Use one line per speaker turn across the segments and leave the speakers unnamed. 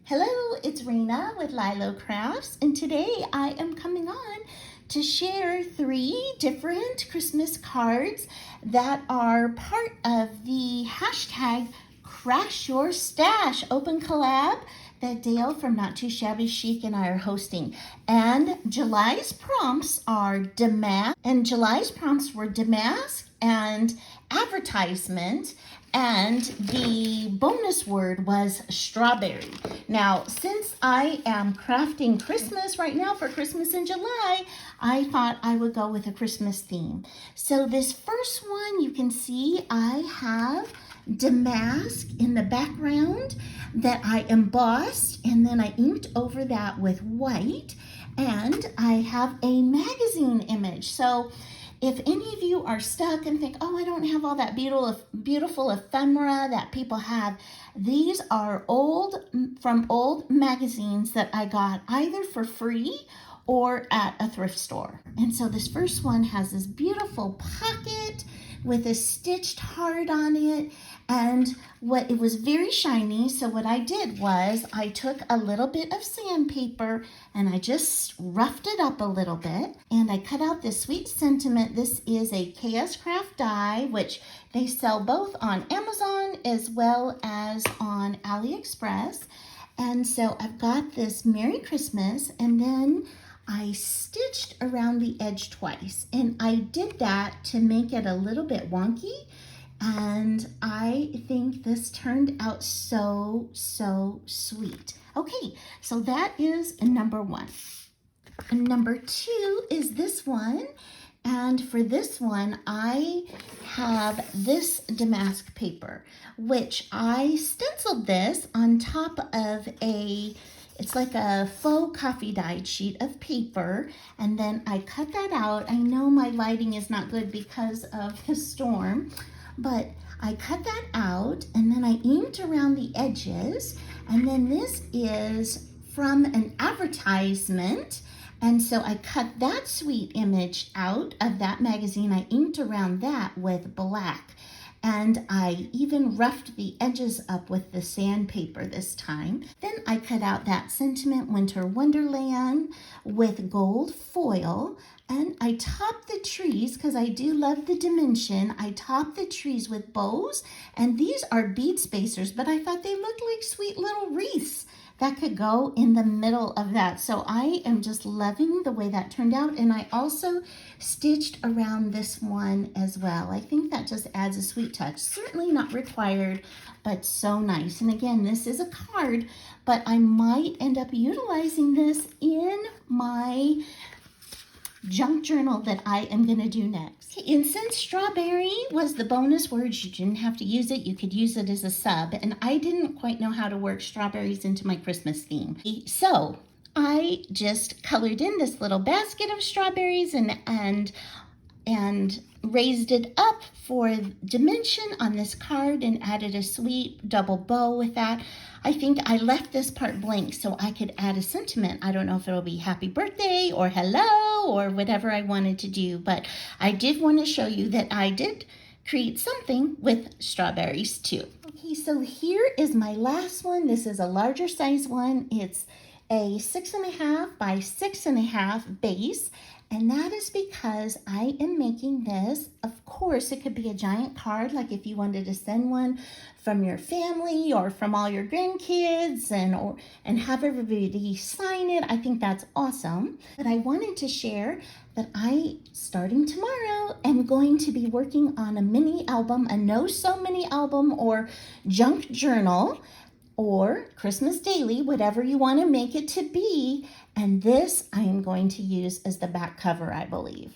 Hello, it's Rana with LYLO Crafts, and today I am coming on to share 3 different Christmas cards that are part of the hashtag Crash Your Stash open collab that Dale from Not Too Shabby Chic and I are hosting. And July's prompts were damask and advertisement, and the bonus word was strawberry. Now, since I am crafting Christmas right now for Christmas in July, I thought I would go with a Christmas theme. So this first one, you can see I have damask in the background that I embossed, and then I inked over that with white, and I have a magazine image. So if any of you are stuck and think, oh, I don't have all that beautiful ephemera that people have, these are from old magazines that I got either for free or at a thrift store. And so this first one has this beautiful pocket with a stitched heart on it, and it was very shiny. So what I did was I took a little bit of sandpaper and I just roughed it up a little bit, and I cut out this sweet sentiment. This is a KS Craft die, which they sell both on Amazon as well as on AliExpress. And so I've got this Merry Christmas, and then I stitched around the edge twice, and I did that to make it a little bit wonky, and I think this turned out so sweet. Okay, so that is number 1. And number 2 is this one, and for this one I have this damask paper, which I stenciled this on top of it's like a faux coffee dyed sheet of paper, and then I cut that out. I know my lighting is not good because of the storm, but I cut that out, and then I inked around the edges, and then this is from an advertisement, and so I cut that sweet image out of that magazine. I inked around that with black, and I even roughed the edges up with the sandpaper this time. Then I cut out that Sentiment Winter Wonderland with gold foil, and I topped the trees, because I do love the dimension, I topped the trees with bows, and these are bead spacers, but I thought they looked like sweet little wreaths that could go in the middle of that. So I am just loving the way that turned out, and I also stitched around this one as well. I think that just adds a sweet touch. Certainly not required, but so nice. And again, this is a card, but I might end up utilizing this in my junk journal that I am going to do next. Okay, and since strawberry was the bonus word, you didn't have to use it. You could use it as a sub, and I didn't quite know how to work strawberries into my Christmas theme. So I just colored in this little basket of strawberries and raised it up for dimension on this card and added a sweet double bow with that. I think I left this part blank so I could add a sentiment. I don't know if it'll be happy birthday or hello or whatever I wanted to do, but I did want to show you that I did create something with strawberries too. Okay, so here is my last one. This is a larger size one. It's a 6.5 by 6.5 base, and that is because I am making this. Of course, it could be a giant card, like if you wanted to send one from your family or from all your grandkids and have everybody sign it. I think that's awesome. But I wanted to share that starting tomorrow, am going to be working on a mini album, a No So Mini album or junk journal, or Christmas daily, whatever you want to make it to be. And this I am going to use as the back cover, I believe.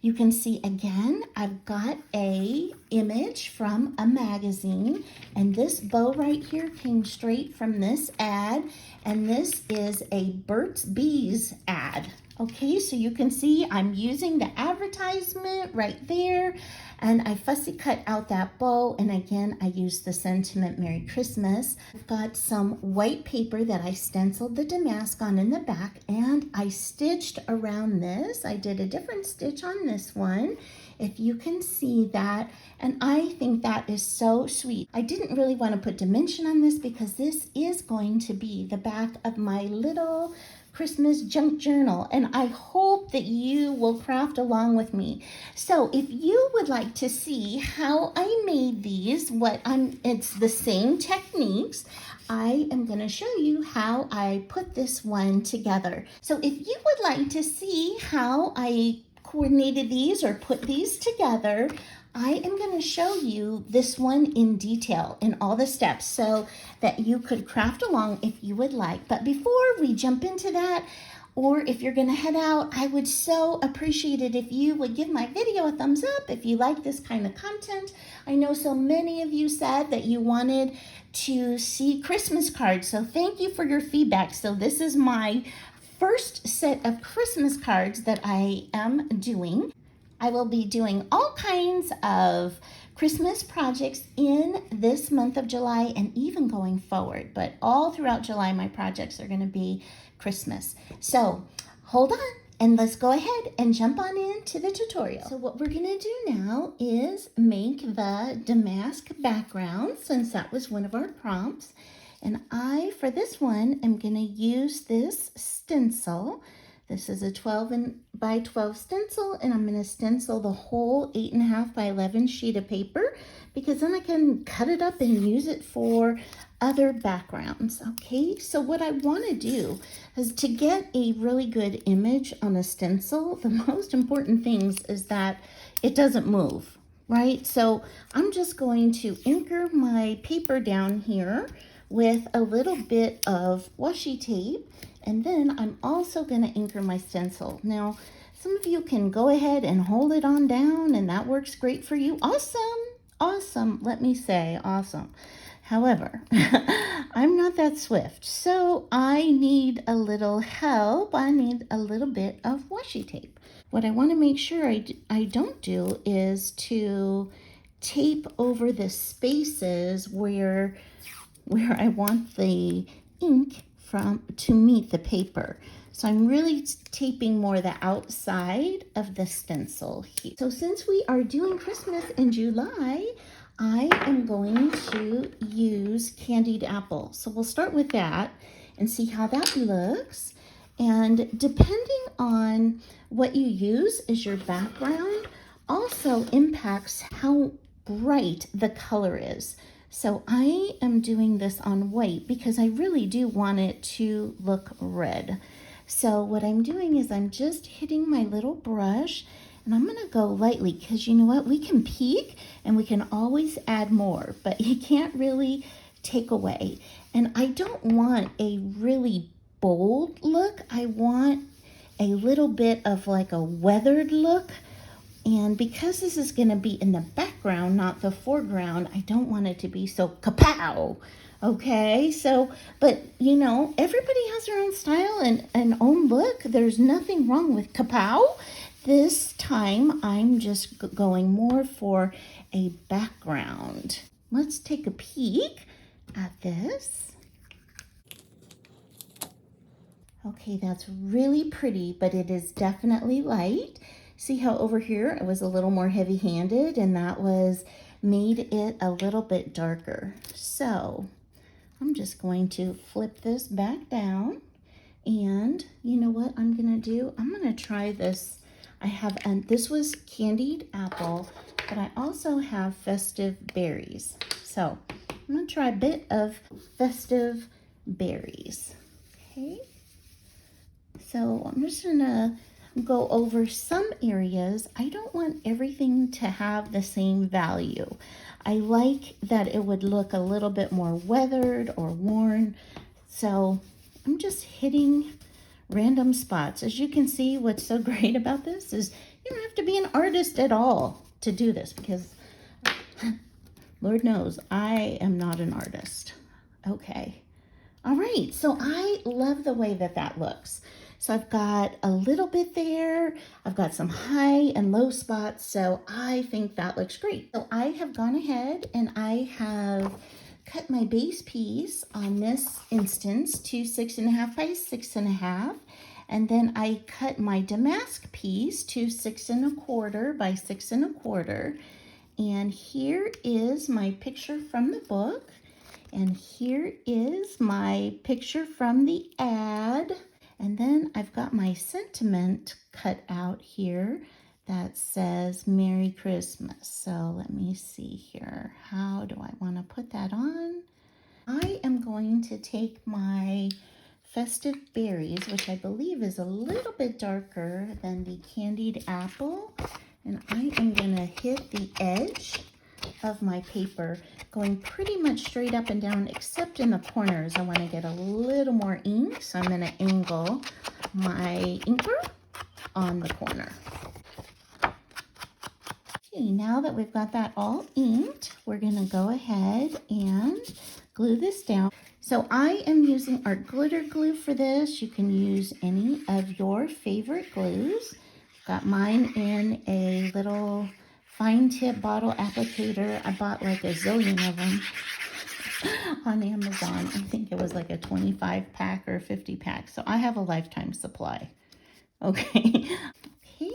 You can see again, I've got a image from a magazine, and this bow right here came straight from this ad, and this is a Burt's Bees ad. Okay, so you can see I'm using the advertisement right there, and I fussy cut out that bow, and again, I used the sentiment Merry Christmas. I've got some white paper that I stenciled the damask on in the back, and I stitched around this. I did a different stitch on this one. if you can see that. And I think that is so sweet. I didn't really want to put dimension on this because this is going to be the back of my little Christmas junk journal, and I hope that you will craft along with me. So if you would like to see how I made these, it's the same techniques. I am going to show you how I put this one together. So if you would like to see how I coordinated these or put these together, I am going to show you this one in detail in all the steps so that you could craft along if you would like. But before we jump into that, or if you're going to head out, I would so appreciate it if you would give my video a thumbs up if you like this kind of content. I know so many of you said that you wanted to see Christmas cards, so thank you for your feedback. So this is my first set of Christmas cards that I am doing. I will be doing all kinds of Christmas projects in this month of July and even going forward. But all throughout July, my projects are going to be Christmas. So hold on and let's go ahead and jump on into the tutorial. So what we're going to do now is make the damask background, since that was one of our prompts. And for this one, am going to use this stencil. This is a 12 by 12 stencil, and I'm going to stencil the whole 8.5 by 11 sheet of paper, because then I can cut it up and use it for other backgrounds. Okay, so what I want to do is to get a really good image on a stencil, the most important things is that it doesn't move, right? So I'm just going to anchor my paper down here with a little bit of washi tape. And then I'm also going to anchor my stencil. Now, some of you can go ahead and hold it on down, and that works great for you. Awesome, let me say awesome. However, I'm not that swift, so I need a little help. I need a little bit of washi tape. What I want to make sure I don't do is to tape over the spaces where I want the ink to meet the paper. So I'm really taping more the outside of the stencil here. So since we are doing Christmas in July, I am going to use candied apple. So we'll start with that and see how that looks. And depending on what you use as your background also impacts how bright the color is. So I am doing this on white because I really do want it to look red. So what I'm doing is I'm just hitting my little brush, and I'm gonna go lightly because you know what? We can peek and we can always add more, but you can't really take away. And I don't want a really bold look. I want a little bit of like a weathered look. And because this is going to be in the background, not the foreground, I don't want it to be so kapow. Okay, so, but you know, everybody has their own style and own look. There's nothing wrong with kapow. This time, I'm just going more for a background. Let's take a peek at this. Okay, that's really pretty, but it is definitely light. See how over here it was a little more heavy-handed, and that made it a little bit darker. So I'm just going to flip this back down, and you know what I'm gonna do? I'm gonna try this. This was candied apple, but I also have festive berries. So I'm gonna try a bit of festive berries. Okay. So I'm just gonna go over some areas. I don't want everything to have the same value. I like that it would look a little bit more weathered or worn. So I'm just hitting random spots. As you can see, what's so great about this is you don't have to be an artist at all to do this, because Lord knows I am not an artist. Okay. All right. So I love the way that looks. So I've got a little bit there. I've got some high and low spots. So I think that looks great. So I have gone ahead and I have cut my base piece on this instance to 6.5 by 6.5. And then I cut my damask piece to 6 1/4 by 6 1/4. And here is my picture from the book. And here is my picture from the ad. And then I've got my sentiment cut out here that says Merry Christmas. So let me see here. How do I want to put that on? I am going to take my festive berries, which I believe is a little bit darker than the candied apple, and I am going to hit the edge of my paper, going pretty much straight up and down, except in the corners. I want to get a little more ink, so I'm going to angle my inker on the corner. Okay, now that we've got that all inked, we're going to go ahead and glue this down. So I am using art glitter glue for this. You can use any of your favorite glues. Got mine in a little fine tip bottle applicator. I bought like a zillion of them on Amazon. I think it was like a 25 pack or 50 pack. So I have a lifetime supply. Okay. Okay.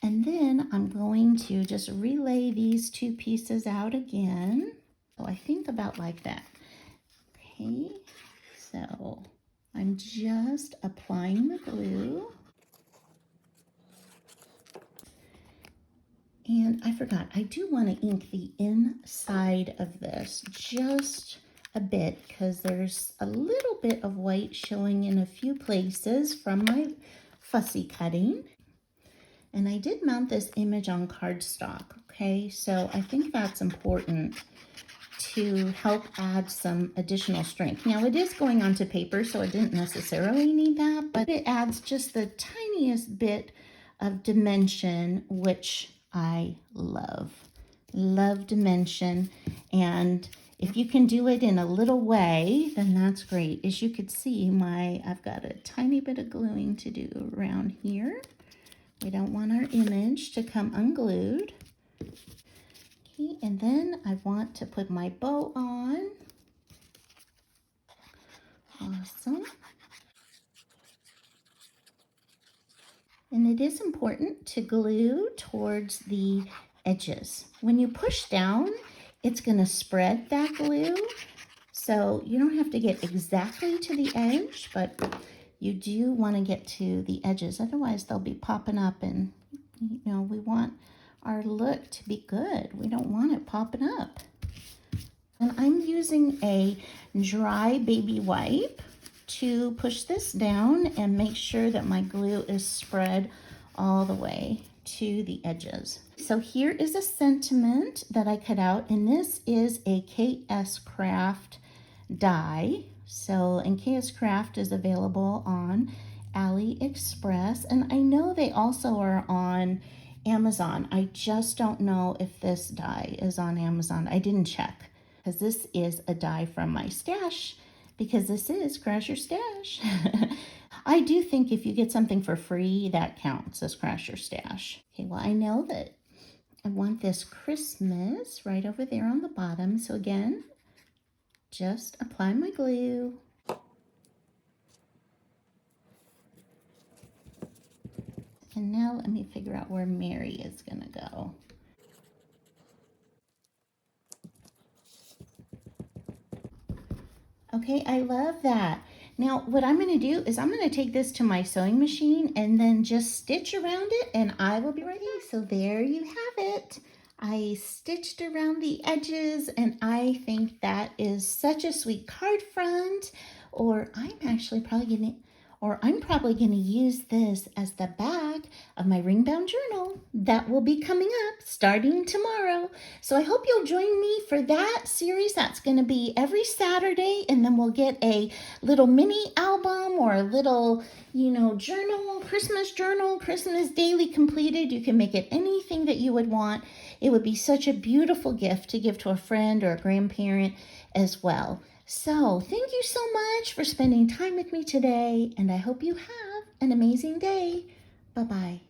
And then I'm going to just relay these two pieces out again. So I think about like that. Okay, so I'm just applying the glue. And I forgot, I do want to ink the inside of this just a bit because there's a little bit of white showing in a few places from my fussy cutting. And I did mount this image on cardstock, okay? So I think that's important to help add some additional strength. Now it is going onto paper, so I didn't necessarily need that, but it adds just the tiniest bit of dimension, which I love. Love dimension. And if you can do it in a little way, then that's great. As you could see, I've got a tiny bit of gluing to do around here. We don't want our image to come unglued. Okay, and then I want to put my bow on. Awesome. And it is important to glue towards the edges. When you push down, it's going to spread that glue. So you don't have to get exactly to the edge, but you do want to get to the edges. Otherwise, they'll be popping up, and we want our look to be good. We don't want it popping up. And I'm using a dry baby wipe to push this down and make sure that my glue is spread all the way to the edges. So here is a sentiment that I cut out, and this is a KS Craft die. So, and KS Craft is available on AliExpress, and I know they also are on Amazon. I just don't know if this die is on Amazon. I didn't check, because this is a die from my stash, because this is Crash Your Stash. I do think if you get something for free, that counts as Crash Your Stash. Okay, well, I know that I want this Christmas right over there on the bottom. So again, just apply my glue. And now let me figure out where Mary is gonna go. Okay, I love that. Now, what I'm gonna do is I'm gonna take this to my sewing machine and then just stitch around it, and I will be right back. So there you have it. I stitched around the edges, and I think that is such a sweet card front. I'm probably gonna use this as the back of my ring-bound journal that will be coming up starting tomorrow. So I hope you'll join me for that series. That's gonna be every Saturday, and then we'll get a little mini album or a little, journal, Christmas daily completed. You can make it anything that you would want. It would be such a beautiful gift to give to a friend or a grandparent as well. So thank you so much for spending time with me today, and I hope you have an amazing day. Bye-bye.